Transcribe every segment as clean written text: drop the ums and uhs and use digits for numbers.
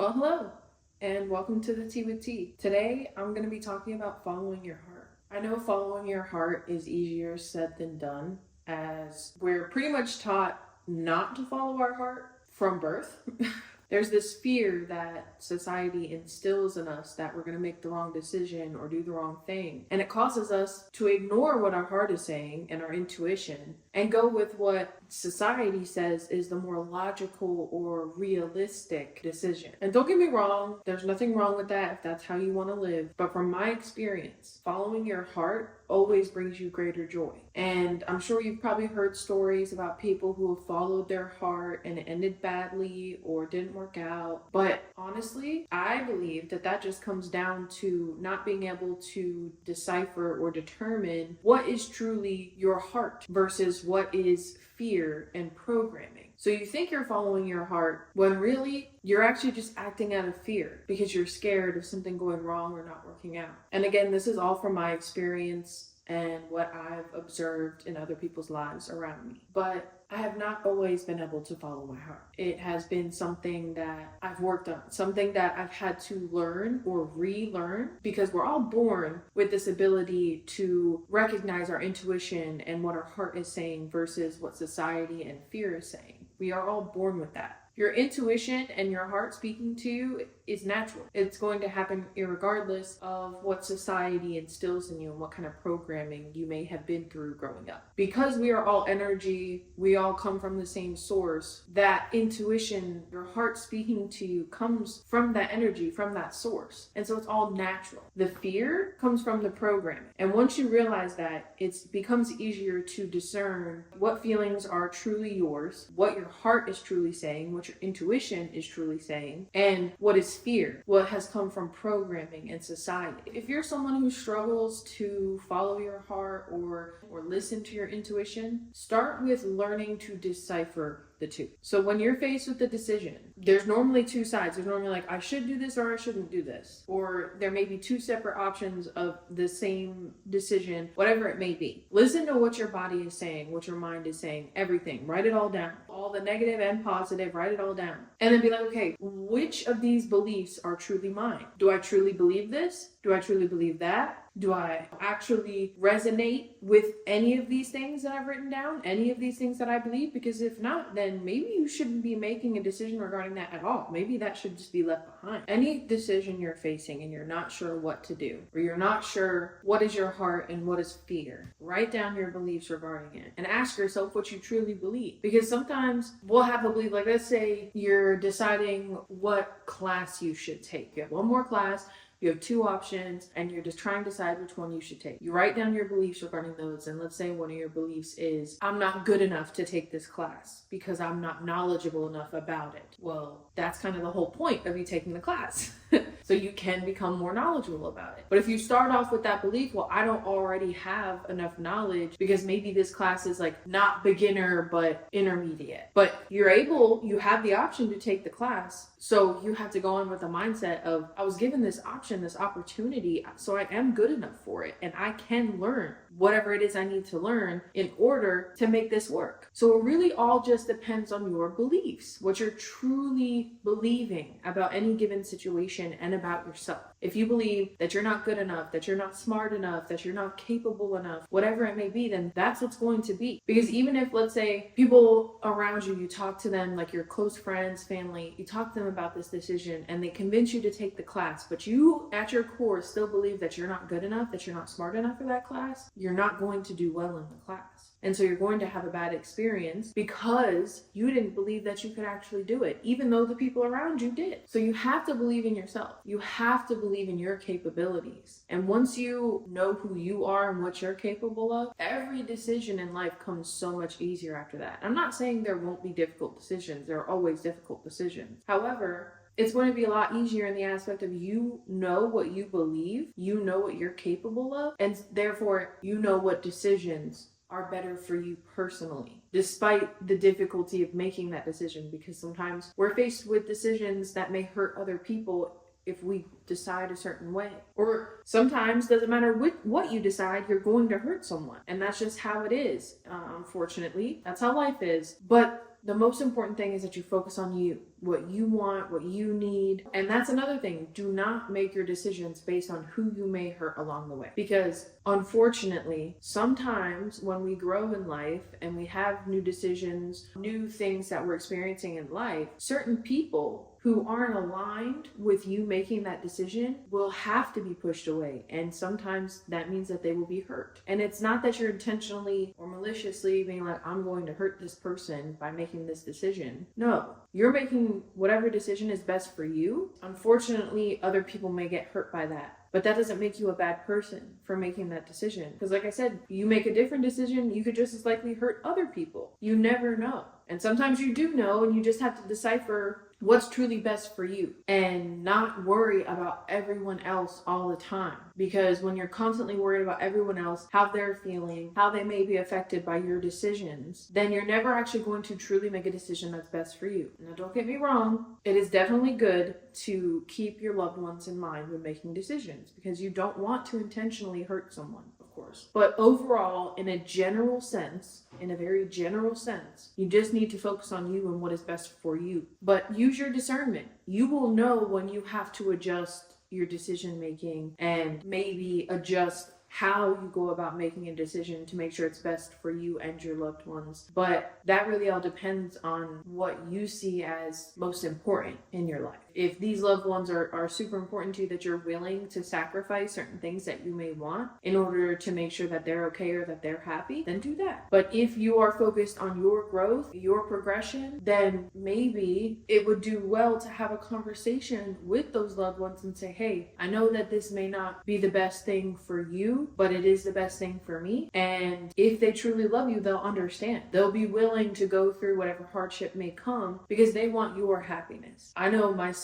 Well, hello, and welcome to the Tea with Tea. Today, I'm going to be talking about following your heart. I know following your heart is easier said than done, as we're pretty much taught not to follow our heart from birth. There's this fear that society instills in us that we're going to make the wrong decision or do the wrong thing. And it causes us to ignore what our heart is saying and our intuition and go with what society says is the more logical or realistic decision. And don't get me wrong, there's nothing wrong with that if that's how you want to live. But from my experience, following your heart always brings you greater joy. And I'm sure you've probably heard stories about people who have followed their heart and it ended badly or didn't work out. But honestly, I believe that just comes down to not being able to decipher or determine what is truly your heart versus what is fear and programming. So you think you're following your heart when really you're actually just acting out of fear because you're scared of something going wrong or not working out. And again, this is all from my experience and what I've observed in other people's lives around me. But I have not always been able to follow my heart. It has been something that I've worked on, something that I've had to learn or relearn, because we're all born with this ability to recognize our intuition and what our heart is saying versus what society and fear is saying. We are all born with that. Your intuition and your heart speaking to you is natural. It's going to happen regardless of what society instills in you and what kind of programming you may have been through growing up. Because we are all energy, we all come from the same source. That intuition, your heart speaking to you, comes from that energy, from that source. And so it's all natural. The fear comes from the programming. And once you realize that, it becomes easier to discern what feelings are truly yours, what your heart is truly saying, what your intuition is truly saying, and what is fear, what has come from programming and society. If you're someone who struggles to follow your heart or listen to your intuition, start with learning to decipher the two. So when you're faced with the decision, there's normally two sides. There's normally like, I should do this or I shouldn't do this. Or there may be two separate options of the same decision, whatever it may be. Listen to what your body is saying, what your mind is saying, everything. Write it all down. All the negative and positive, write it all down. And then be like, okay, which of these beliefs are truly mine? Do I truly believe this? Do I truly believe that? Do I actually resonate with any of these things that I've written down? Any of these things that I believe? Because if not, then maybe you shouldn't be making a decision regarding that at all. Maybe that should just be left behind. Any decision you're facing and you're not sure what to do, or you're not sure what is your heart and what is fear, write down your beliefs regarding it and ask yourself what you truly believe. Because sometimes we'll have a belief, like let's say you're deciding what class you should take. You have one more class, you have two options, and you're just trying to decide which one you should take. You write down your beliefs regarding those, and let's say one of your beliefs is, I'm not good enough to take this class because I'm not knowledgeable enough about it. Well, that's kind of the whole point of you taking the class. So you can become more knowledgeable about it. But if you start off with that belief, well, I don't already have enough knowledge because maybe this class is like not beginner, but intermediate. But you have the option to take the class. So you have to go in with a mindset of, I was given this option, this opportunity, so I am good enough for it. And I can learn whatever it is I need to learn in order to make this work. So it really all just depends on your beliefs, what you're truly believing about any given situation and about yourself. If you believe that you're not good enough, that you're not smart enough, that you're not capable enough, whatever it may be, then that's what's going to be. Because even if, let's say, people around you, you talk to them, like your close friends, family, you talk to them about this decision and they convince you to take the class, but you at your core still believe that you're not good enough, that you're not smart enough for that class, you're not going to do well in the class. And so you're going to have a bad experience because you didn't believe that you could actually do it, even though the people around you did. So you have to believe in yourself. You have to believe in your capabilities. And once you know who you are and what you're capable of, every decision in life comes so much easier after that. I'm not saying there won't be difficult decisions. There are always difficult decisions. However, it's going to be a lot easier in the aspect of you know what you believe, you know what you're capable of, and therefore you know what decisions are better for you personally, despite the difficulty of making that decision, because sometimes we're faced with decisions that may hurt other people if we decide a certain way. Or sometimes, doesn't matter what you decide, you're going to hurt someone. And that's just how it is. Unfortunately, that's how life is. But the most important thing is that you focus on you. what you want, what you need. And that's another thing. Do not make your decisions based on who you may hurt along the way. Because unfortunately, sometimes when we grow in life and we have new decisions, new things that we're experiencing in life, certain people who aren't aligned with you making that decision will have to be pushed away. And sometimes that means that they will be hurt. And it's not that you're intentionally or maliciously being like, I'm going to hurt this person by making this decision. No, you're making whatever decision is best for you. Unfortunately, other people may get hurt by that. But that doesn't make you a bad person for making that decision. Because like I said, you make a different decision, you could just as likely hurt other people. You never know. And sometimes you do know, and you just have to decipher what's truly best for you and not worry about everyone else all the time. Because when you're constantly worried about everyone else, how they're feeling, how they may be affected by your decisions, then you're never actually going to truly make a decision that's best for you. Now, don't get me wrong. It is definitely good to keep your loved ones in mind when making decisions because you don't want to intentionally hurt someone, of course. But overall, in a general sense, in a very general sense, you just need to focus on you and what is best for you. But use your discernment. You will know when you have to adjust your decision making and maybe adjust how you go about making a decision to make sure it's best for you and your loved ones. But that really all depends on what you see as most important in your life. If these loved ones are super important to you, that you're willing to sacrifice certain things that you may want in order to make sure that they're okay or that they're happy, then do that. But if you are focused on your growth, your progression, then maybe it would do well to have a conversation with those loved ones and say, hey, I know that this may not be the best thing for you, but it is the best thing for me. And if they truly love you, they'll understand. They'll be willing to go through whatever hardship may come because they want your happiness. I know myself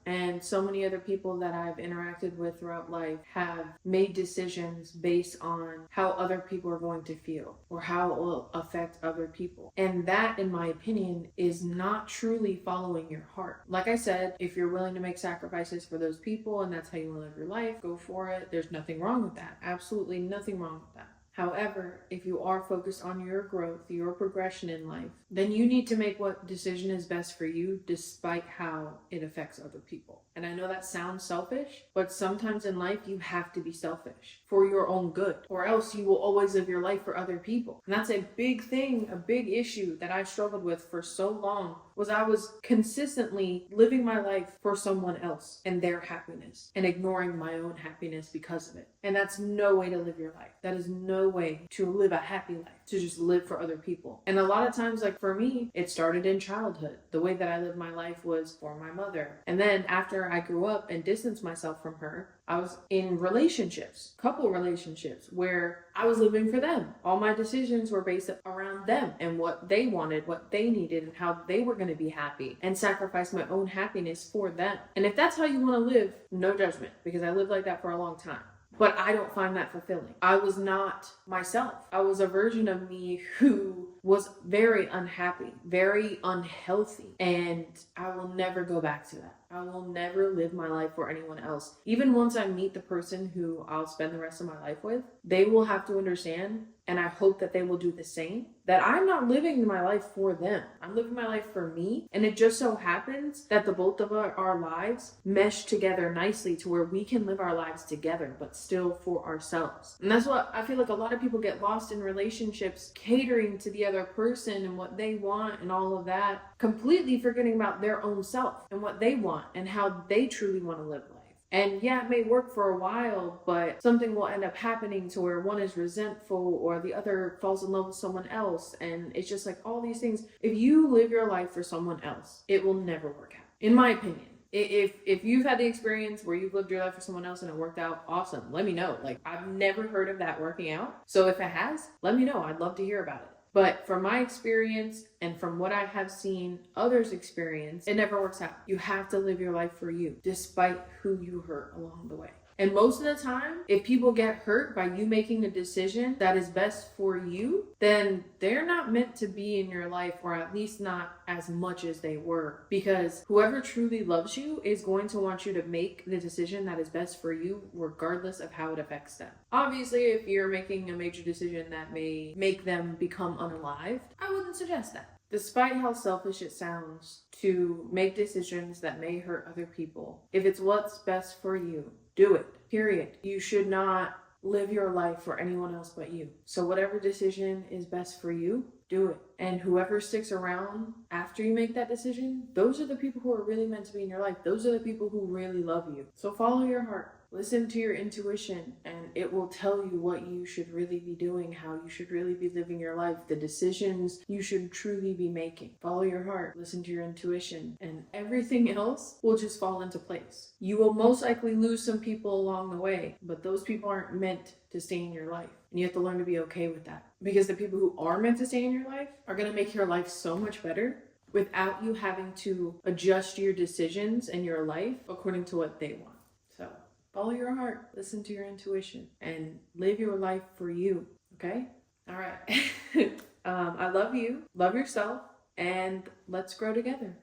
and so many other people that I've interacted with throughout life have made decisions based on how other people are going to feel or how it will affect other people. And that, in my opinion, is not truly following your heart. Like I said, if you're willing to make sacrifices for those people and that's how you want to live your life, go for it. There's nothing wrong with that. Absolutely nothing wrong with that. However, if you are focused on your growth, your progression in life, then you need to make what decision is best for you despite how it affects other people. And I know that sounds selfish, but sometimes in life you have to be selfish for your own good, or else you will always live your life for other people. And that's a big thing, a big issue that I struggled with for so long, was I was consistently living my life for someone else and their happiness and ignoring my own happiness because of it. And that's no way to live your life. That is no way to live a happy life, to just live for other people. And a lot of times, like for me, it started in childhood. The way that I lived my life was for my mother. And then after I grew up and distanced myself from her, I was in relationships, couple relationships, where I was living for them. All my decisions were based around them and what they wanted, what they needed, and how they were going to be happy, and sacrifice my own happiness for them. And if that's how you want to live, no judgment, because I lived like that for a long time. But I don't find that fulfilling. I was not myself. I was a version of me who was very unhappy, very unhealthy, and I will never go back to that. I will never live my life for anyone else. Even once I meet the person who I'll spend the rest of my life with, they will have to understand, and I hope that they will do the same, that I'm not living my life for them. I'm living my life for me. And it just so happens that the both of our lives mesh together nicely to where we can live our lives together, but still for ourselves. And that's what I feel like a lot of people get lost in relationships, catering to the other person and what they want and all of that, completely forgetting about their own self and what they want and how they truly want to live life. And yeah, it may work for a while, but something will end up happening to where one is resentful or the other falls in love with someone else. And it's just like all these things. If you live your life for someone else, it will never work out, in my opinion. If you've had the experience where you've lived your life for someone else and it worked out, awesome. Let me know. Like, I've never heard of that working out. So if it has, let me know. I'd love to hear about it. But from my experience and from what I have seen others experience, it never works out. You have to live your life for you, despite who you hurt along the way. And most of the time, if people get hurt by you making a decision that is best for you, then they're not meant to be in your life, or at least not as much as they were. Because whoever truly loves you is going to want you to make the decision that is best for you, regardless of how it affects them. Obviously, if you're making a major decision that may make them become unalived, I wouldn't suggest that. Despite how selfish it sounds to make decisions that may hurt other people, if it's what's best for you, do it. Period. You should not live your life for anyone else but you. So whatever decision is best for you, do it. And whoever sticks around after you make that decision, those are the people who are really meant to be in your life. Those are the people who really love you. So follow your heart. Listen to your intuition, and it will tell you what you should really be doing, how you should really be living your life, the decisions you should truly be making. Follow your heart, listen to your intuition, and everything else will just fall into place. You will most likely lose some people along the way, but those people aren't meant to stay in your life. And you have to learn to be okay with that. Because the people who are meant to stay in your life are going to make your life so much better without you having to adjust your decisions and your life according to what they want. So follow your heart, listen to your intuition, and live your life for you, okay? All right. I love you, love yourself, and let's grow together.